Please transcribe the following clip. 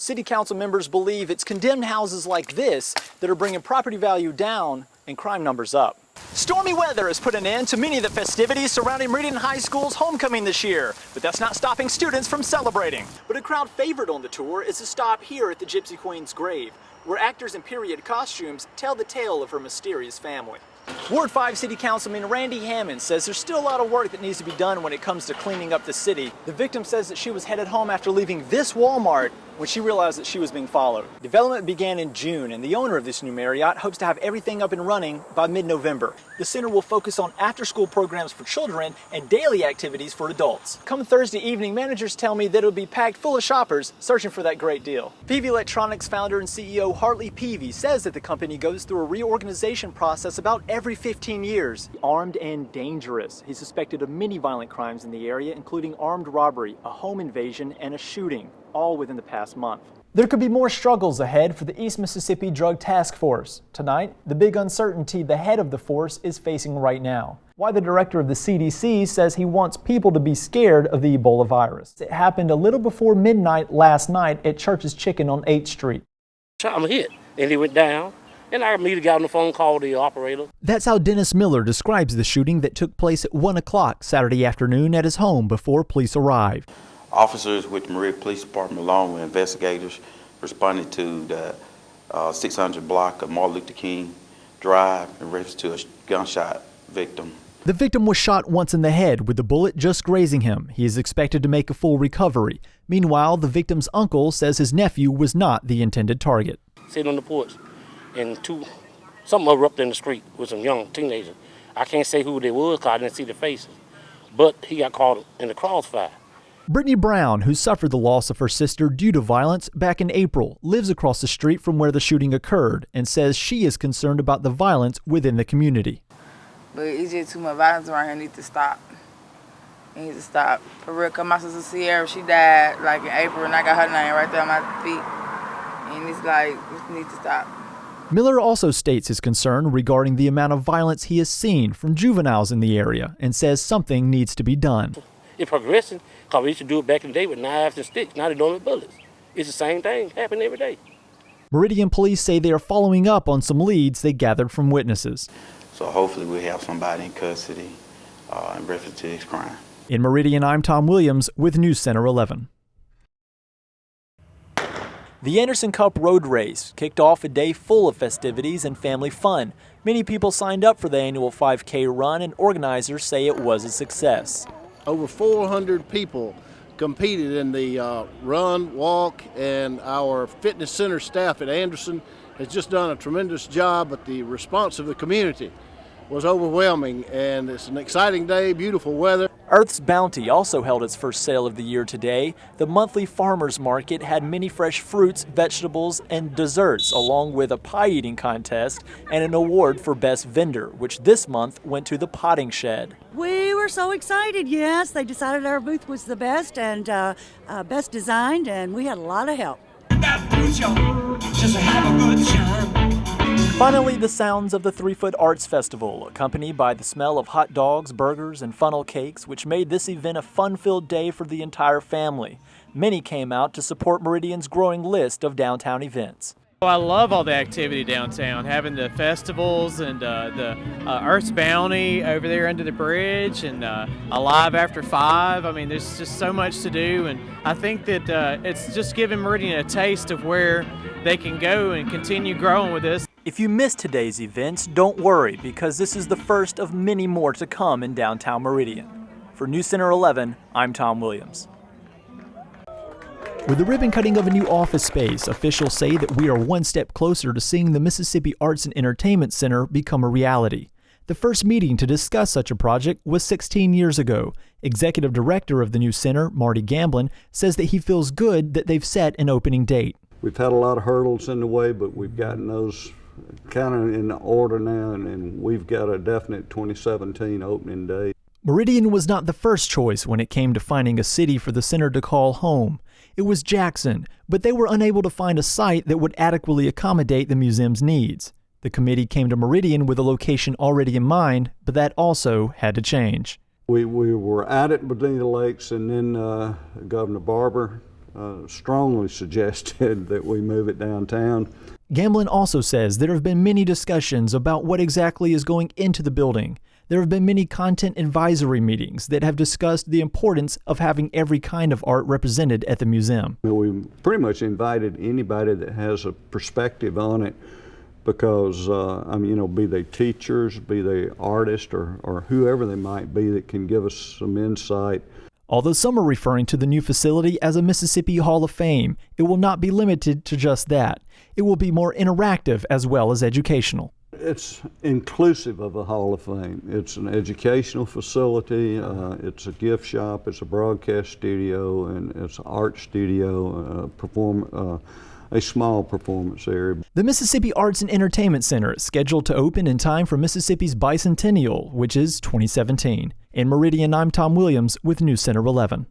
City council members believe it's condemned houses like this that are bringing property value down and crime numbers up. Stormy weather has put an end to many of the festivities surrounding Meridian High School's homecoming this year, but that's not stopping students from celebrating. But a crowd favorite on the tour is a stop here at the Gypsy Queen's grave, where actors in period costumes tell the tale of her mysterious family. Ward 5 City Councilman Randy Hammond says there's still a lot of work that needs to be done when it comes to cleaning up the city. The victim says that she was headed home after leaving this Walmart when she realized that she was being followed. Development began in June, and the owner of this new Marriott hopes to have everything up and running by mid-November. The center will focus on after-school programs for children and daily activities for adults. Come Thursday evening, managers tell me that it'll be packed full of shoppers searching for that great deal. Peavey Electronics founder and CEO Hartley Peavey says that the company goes through a reorganization process about every 15 years. Armed and dangerous. He's suspected of many violent crimes in the area, including armed robbery, a home invasion, and a shooting, all within the past month. There could be more struggles ahead for the East Mississippi Drug Task Force. Tonight, the big uncertainty the head of the force is facing right now. Why the director of the CDC says he wants people to be scared of the Ebola virus. It happened a little before midnight last night at Church's Chicken on 8th Street. I'm hit, and he went down, and I immediately got on the phone, called the operator. That's how Dennis Miller describes the shooting that took place at 1 o'clock Saturday afternoon at his home before police arrived. Officers with the Meridian Police Department, along with investigators, responded to the 600 block of Martin Luther King Drive in reference to a gunshot victim. The victim was shot once in the head with the bullet just grazing him. He is expected to make a full recovery. Meanwhile, the victim's uncle says his nephew was not the intended target. Sitting on the porch, and something erupted in the street with some young teenagers. I can't say who they was because I didn't see the faces, but he got caught in the crossfire. Brittany Brown, who suffered the loss of her sister due to violence back in April, lives across the street from where the shooting occurred and says she is concerned about the violence within the community. But it's just too much violence around here. It needs to stop. It needs to stop. For real, cause my sister Sierra, she died like in April, and I got her name right there on my feet. And it's like, it needs to stop. Miller also states his concern regarding the amount of violence he has seen from juveniles in the area and says something needs to be done. It's progressing, because we used to do it back in the day with knives and sticks. Now they're doing it with bullets. It's the same thing happening every day. Meridian police say they are following up on some leads they gathered from witnesses. So hopefully we'll have somebody in custody in reference to this crime. In Meridian, I'm Tom Williams with News Center 11. The Anderson Cup Road Race kicked off a day full of festivities and family fun. Many people signed up for the annual 5K run, and organizers say it was a success. Over 400 people competed in the run, walk, and our fitness center staff at Anderson has just done a tremendous job, but the response of the community was overwhelming, and it's an exciting day, beautiful weather. Earth's Bounty also held its first sale of the year today. The monthly farmers market had many fresh fruits, vegetables, and desserts, along with a pie eating contest and an award for best vendor, which this month went to the Potting Shed. We were so excited, yes. They decided our booth was the best and best designed, and we had a lot of help. Finally, the sounds of the 3 Foot Arts Festival, accompanied by the smell of hot dogs, burgers, and funnel cakes, which made this event a fun-filled day for the entire family. Many came out to support Meridian's growing list of downtown events. I love all the activity downtown, having the festivals and the Earth's Bounty over there under the bridge and Alive After 5. I mean, there's just so much to do, and I think that it's just giving Meridian a taste of where they can go and continue growing with this. If you missed today's events, don't worry, because this is the first of many more to come in downtown Meridian. For News Center 11, I'm Tom Williams. With the ribbon cutting of a new office space, officials say that we are one step closer to seeing the Mississippi Arts and Entertainment Center become a reality. The first meeting to discuss such a project was 16 years ago. Executive Director of the new center, Marty Gamblin, says that he feels good that they've set an opening date. We've had a lot of hurdles in the way, but we've gotten those kind of in order now, and we've got a definite 2017 opening day. Meridian was not the first choice when it came to finding a city for the center to call home. It was Jackson, but they were unable to find a site that would adequately accommodate the museum's needs. The committee came to Meridian with a location already in mind, but that also had to change. We were at it in Virginia Lakes, and then Governor Barber strongly suggested that we move it downtown. Gamblin also says there have been many discussions about what exactly is going into the building. There have been many content advisory meetings that have discussed the importance of having every kind of art represented at the museum. We pretty much invited anybody that has a perspective on it because, be they teachers, be they artists, or whoever they might be that can give us some insight. Although some are referring to the new facility as a Mississippi Hall of Fame, it will not be limited to just that. It will be more interactive as well as educational. It's inclusive of a Hall of Fame. It's an educational facility, it's a gift shop, it's a broadcast studio, and it's an art studio, a small performance area. The Mississippi Arts and Entertainment Center is scheduled to open in time for Mississippi's bicentennial, which is 2017. In Meridian, I'm Tom Williams with News Center 11.